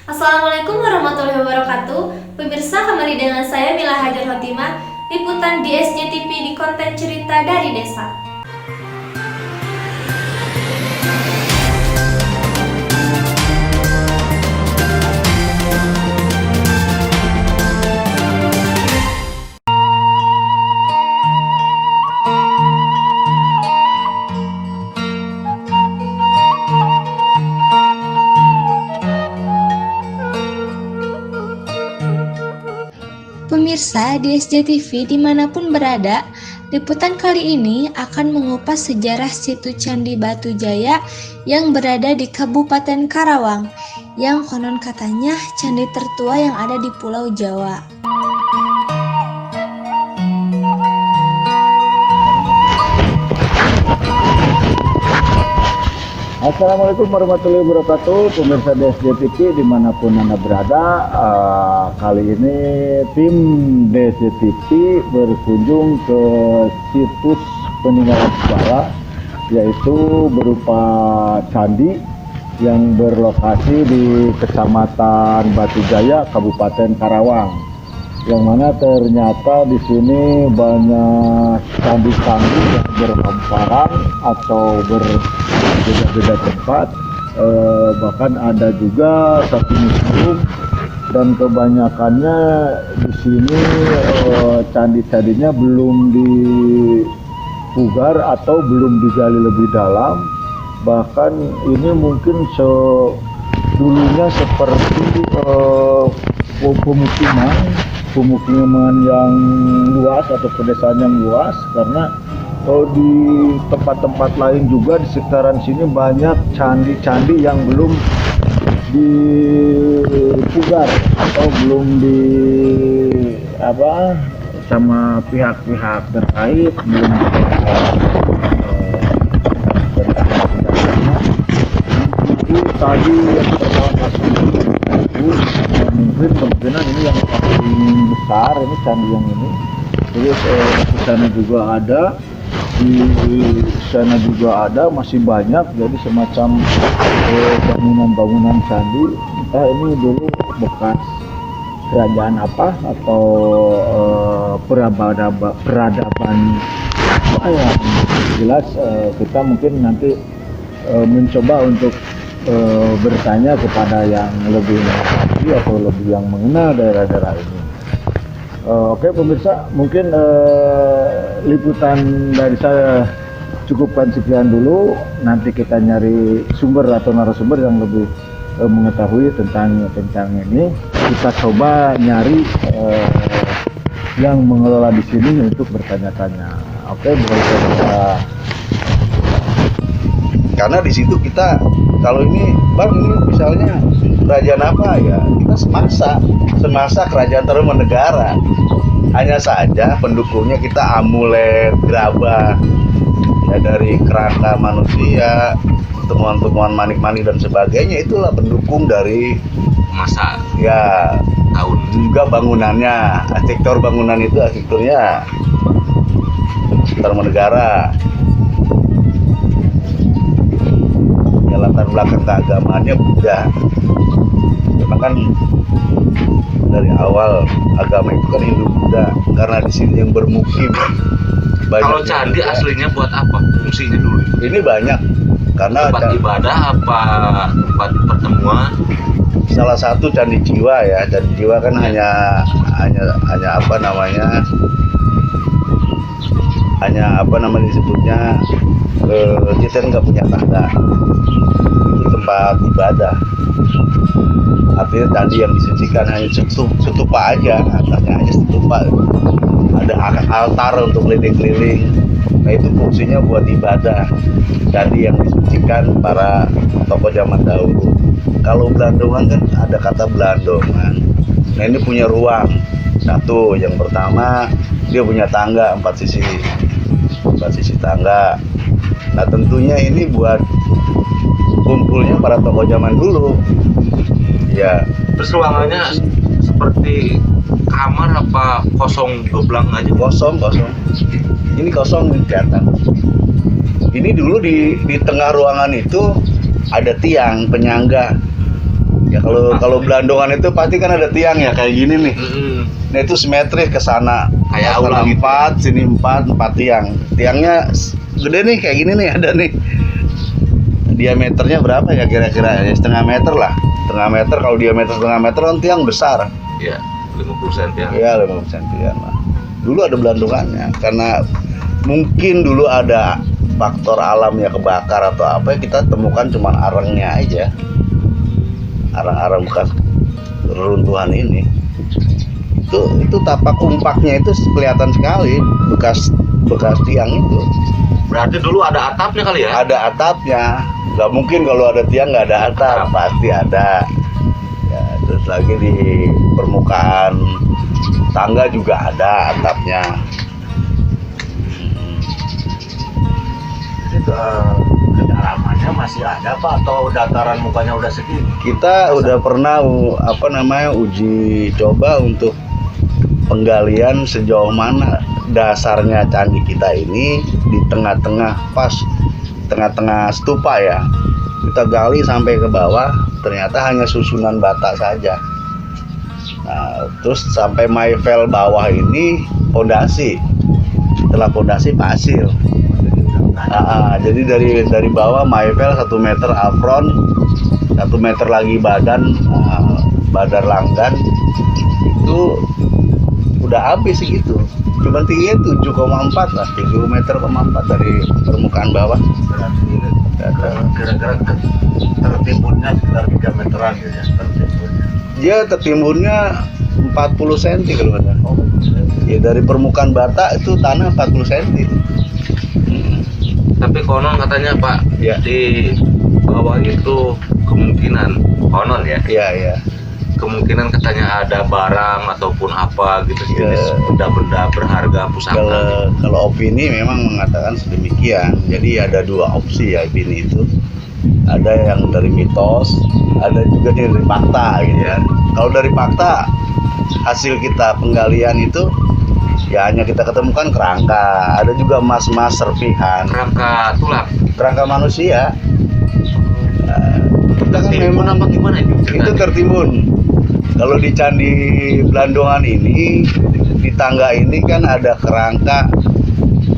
Assalamualaikum warahmatullahi wabarakatuh. Pemirsa, kembali dengan saya Mila Hajar Hotimah, liputan di SJTV di konten cerita dari desa. Pemirsa di SJTV dimanapun berada, liputan kali ini akan mengupas sejarah situ Candi Batu Jaya yang berada di Kabupaten Karawang, yang konon katanya candi tertua yang ada di Pulau Jawa. Assalamualaikum warahmatullahi wabarakatuh, pemirsa DSJTV dimanapun Anda berada. Kali ini tim DSJTV berkunjung ke situs peninggalan sejarah, yaitu berupa candi yang berlokasi di Kecamatan Batu Jaya, Kabupaten Karawang. Yang mana ternyata di sini banyak candi-candi yang berhamparan atau berbeda-beda tempat, bahkan ada juga satu museum, dan kebanyakannya di sini candi-candinya belum dipugar atau belum digali lebih dalam. Bahkan ini mungkin dulunya seperti pemukiman yang luas atau pedesaan yang luas, karena di tempat-tempat lain juga di sekitaran sini banyak candi-candi yang belum dipugar atau belum sama pihak-pihak terkait, belum tadi yang pertama mungkin kemungkinan ini yang paling besar, ini candi yang ini. Terus di sana juga ada, di sana juga ada, masih banyak. Jadi semacam bangunan-bangunan candi, entah ini dulu bekas kerajaan apa atau peradaban apa ya. Jelas kita mungkin nanti mencoba untuk bertanya kepada yang lebih mengerti atau lebih yang mengenal daerah-daerah ini. Oke pemirsa, mungkin liputan dari saya cukupkan sekian dulu. Nanti kita nyari sumber atau narasumber yang lebih mengetahui tentang ini. Kita coba nyari yang mengelola di sini untuk bertanya-tanya. Oke, boleh kita. Karena di situ kita, kalau ini bang, ini misalnya kerajaan apa ya, kita semasa kerajaan Tarumanegara. Hanya saja pendukungnya kita amulet, gerabah ya, dari kerangka manusia, temuan-temuan manik-manik dan sebagainya, itulah pendukung dari masa ya tahun. Juga bangunannya, arsitektur bangunan itu arsitekturnya Tarumanegara. Latar belakang keagamaannya Buddha. Memang kan dari awal agama itu kan Hindu Buddha, karena di sini yang bermukim banyak. Kalau candi juga aslinya buat apa? Fungsinya dulu? Ini banyak karena tempat ibadah apa tempat pertemuan? Salah satu candi jiwa ya. Candi jiwa kan hanya apa namanya disebutnya, kita nggak punya tanda, itu tempat ibadah. Artinya candi yang disucikan hanya stupa aja, atasnya aja stupa, ada altar untuk keliling-keliling. Nah itu fungsinya buat ibadah. Candi yang disucikan para tokoh zaman dahulu. Kalau belandongan kan ada kata belandongan. Nah ini punya ruang satu. Yang pertama dia punya tangga 4 sisi tangga. Nah tentunya ini buat kumpulnya para tokoh zaman dulu ya. Terus ruangannya seperti kamar apa kosong goblang aja? Kosong. Ini kosong di kelihatan. Ini dulu di tengah ruangan itu ada tiang penyangga Ya kalau Blandongan itu pasti kan ada tiang ya kayak gini nih. Nah itu simetris ke sana. Kayak Sana aula gitu. 4, sini 4 tiang. Tiangnya gede nih kayak gini nih ada nih. Diameternya berapa ya kira-kira? Ya, setengah meter lah. Setengah meter, kalau diameter setengah meter kan tiang besar. Ya, 50 cm ya. Iya 50 cm lah. Dulu ada Blandongannya karena mungkin dulu ada faktor alam ya kebakar atau apa ya, kita temukan cuma arangnya aja. Arang-arang bekas reruntuhan ini. Itu tapak umpaknya itu kelihatan sekali bekas tiang itu. Berarti dulu ada atapnya kali ya? Ada atapnya. Nggak mungkin kalau ada tiang nggak ada atap, pasti ada. Ya, terus lagi di permukaan tangga juga ada atapnya. Itu kedalamannya masih ada Pak atau dataran mukanya udah segini? Kita udah pernah uji coba untuk penggalian sejauh mana dasarnya candi kita ini di tengah-tengah stupa ya. Kita gali sampai ke bawah, ternyata hanya susunan bata saja. Nah, terus sampai Maifel bawah ini pondasi. Setelah pondasi pasir. Jadi dari bawah Maifel 1 meter apron, 1 meter lagi badan langgan itu udah habis segitu. Cuman tingginya 7,4 lah, 7 meter 4 dari permukaan bawah. Kira-kira tertimbunnya sekitar 3 meteran gitu ya, tertimbunnya. Dia tertimbunnya 40 cm kalau nggak salah. Ya dari permukaan bata itu tanah 40 cm. Tapi konon katanya Pak, Ya. di bawah itu kemungkinan konon ya. Iya, iya. Kemungkinan katanya ada barang ataupun apa gitu Ya. jenis benda-benda berharga pusaka. Kalau opini memang mengatakan sedemikian. Jadi ada 2 opsi ya opini itu. Ada yang dari mitos, ada juga dari fakta gitu ya. Kalau dari fakta, hasil kita penggalian itu ya hanya kita ketemukan kerangka, ada juga emas-emas serpihan, Kerangka tulang. kerangka manusia. Kita kan Tertimbun memang apa gimana itu? itu tertimbun. Kalau di Candi Blandongan ini, di tangga ini kan ada kerangka.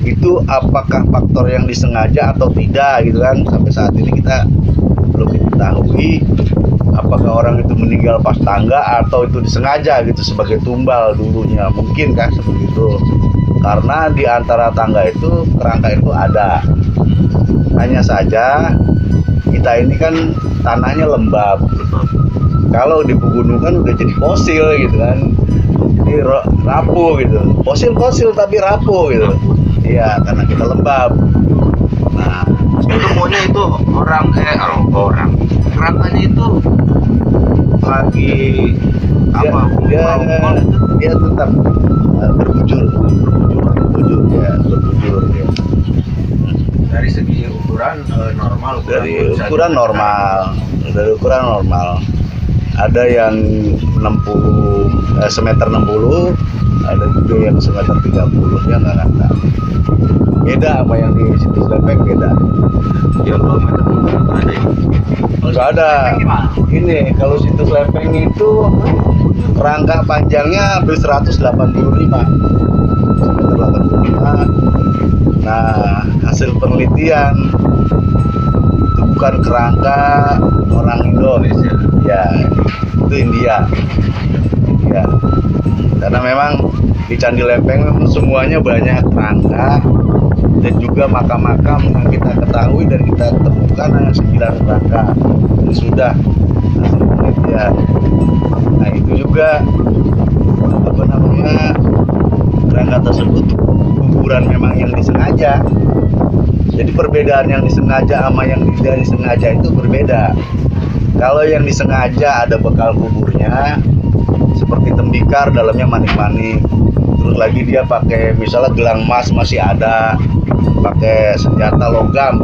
Itu apakah faktor yang disengaja atau tidak gitu kan? Sampai saat ini kita belum diketahui apakah orang itu meninggal pas tangga atau itu disengaja gitu sebagai tumbal dulunya. Mungkin kan seperti itu. Karena di antara tangga itu kerangka itu ada. Hanya saja kita ini kan tanahnya lembab. Kalau di pegunungan udah jadi fosil gitu kan, jadi rapuh gitu, fosil tapi rapuh gitu. Iya, karena kita lembab. Nah, Ketemunya itu orang kerangkanya itu lagi apa? dia tetap berbujur ya. Dari segi ukuran normal. Dari ukuran normal. Ada yang 60 semeter 60, ada juga yang semeter 30 ya nggak rata. Beda apa yang di situs Lepeng beda. Yang 2 meter ada ya? Nggak ada. Ini kalau situs Lepeng itu kerangka panjangnya hampir 185 semeter 85. Nah, hasil penelitian itu bukan kerangka orang Indonesia, ya itu India. Karena memang di Candi Lepeng memang semuanya banyak kerangka dan juga makam-makam yang kita ketahui dan kita temukan hanya 9 kerangka. Ini sudah hasil penelitian. Nah itu juga kerangka tersebut kuburan memang yang disengaja. Jadi perbedaan yang disengaja sama yang tidak disengaja itu berbeda. Kalau yang disengaja ada bekal kuburnya seperti tembikar, dalamnya manik-manik. Terus lagi dia pakai misalnya gelang emas masih ada, pakai senjata logam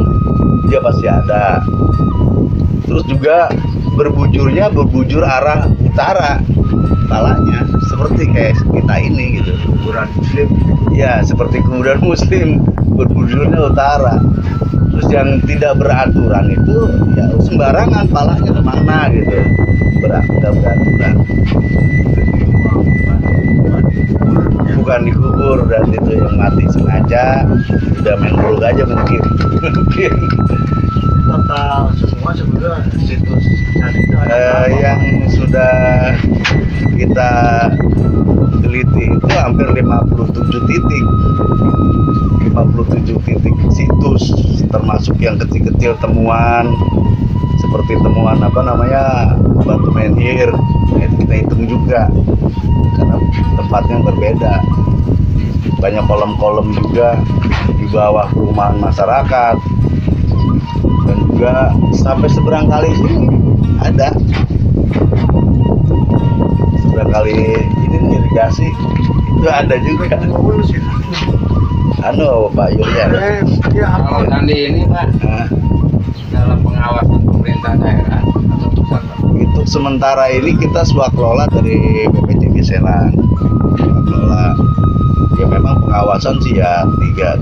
dia pasti ada. Terus juga berbujur arah utara kepalanya, seperti kayak kita ini gitu. Kuburan muslim. Ya seperti kuburan muslim, berbujurnya utara. Terus yang tidak beraturan itu ya sembarangan palanya kemana gitu, tidak beraturan. Bukan dikubur, dan itu yang mati sengaja udah main buruk aja mungkin. Total semua sebenarnya situs candi itu ada berapa? Yang sudah kita teliti itu hampir 57 titik 57 titik situs, termasuk yang kecil-kecil temuan seperti temuan batu menhir. Nah, itu kita hitung juga karena tempatnya berbeda. Banyak kolom-kolom juga di bawah perumahan masyarakat, dan juga sampai seberang kali sini ada seberang kali ini irigasi itu ada juga. Pak Yulian. Kalau candi ini Pak, Nah, dalam pengawasan pemerintah daerah atau pusat Pak? itu sementara ini kita swakelola dari BPCG Serang. Swakelola. Ya memang pengawasan sih ya tiga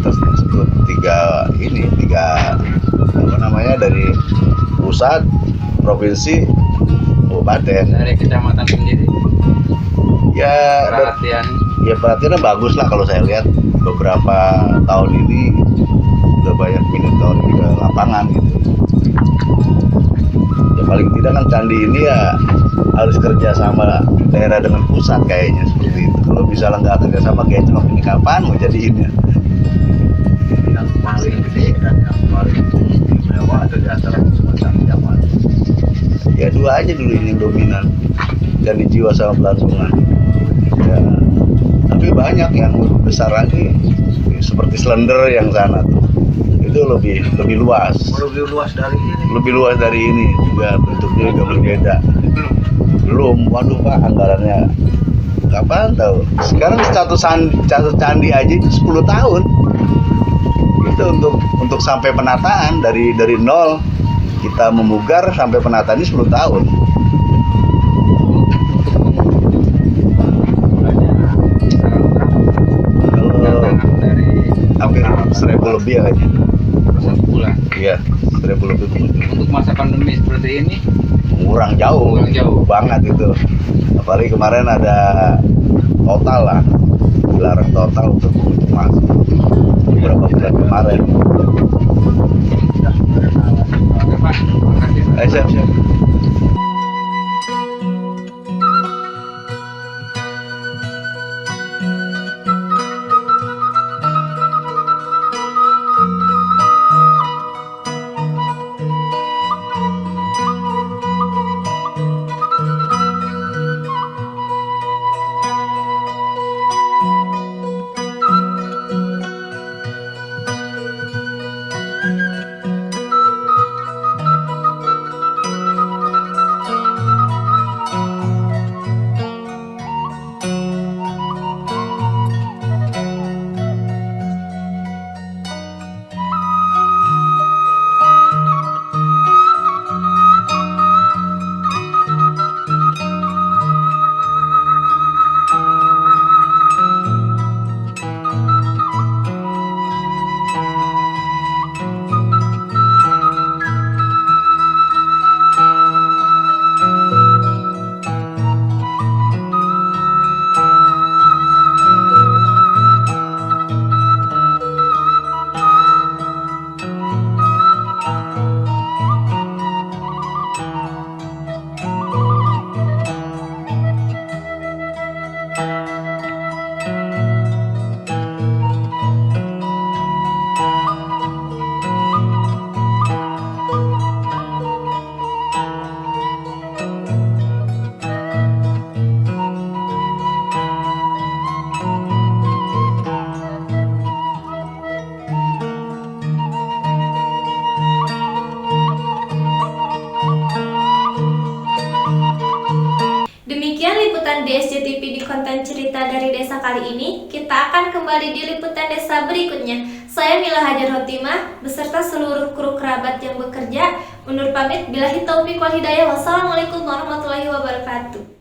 dari pusat, provinsi, kabupaten. Dari kecamatan sendiri Ya perhatian. ya perhatiannya bagus lah kalau saya lihat. Beberapa tahun ini udah banyak monitoring ke lapangan gitu. Ya paling tidak kan candi ini ya harus kerja sama daerah dengan pusat kayaknya seperti itu. Kalau misalnya nggak kerja sama kayak celok ini kapan mau jadiinnya? Yang paling gede dan yang paling mewah atau di antara semacam zaman. Ya dua aja dulu ini yang dominan, candi jiwa sama Belandungan. Ya, tapi banyak yang lebih besar lagi seperti Slender yang sana tuh, itu lebih luas. Lebih luas dari ini. Lebih luas dari ini juga, bentuknya juga berbeda. Belum, waduh Pak, anggarannya kapan tahu. Sekarang status candi aja itu 10 tahun. Itu untuk sampai penataan dari nol kita memugar sampai penataan ini 10 tahun. Kalau hampir 1000 lebih ya kayaknya. Bulan. Iya, 1000 lebih pengunjung. Untuk masa pandemi seperti ini Kurang jauh banget itu. Apalagi kemarin ada total lah, dilarang total untuk pengunjung masuk beberapa bulan kemarin. Oke Pak, terima kasih Pak. Siap. Demikian liputan DSJ TV di konten cerita dari desa kali ini. Kita akan kembali di liputan desa berikutnya. Saya Mila Hajar Hotimah beserta seluruh kru kerabat yang bekerja undur pamit. Billahi taufiq wal hidayah. Wassalamualaikum warahmatullahi wabarakatuh.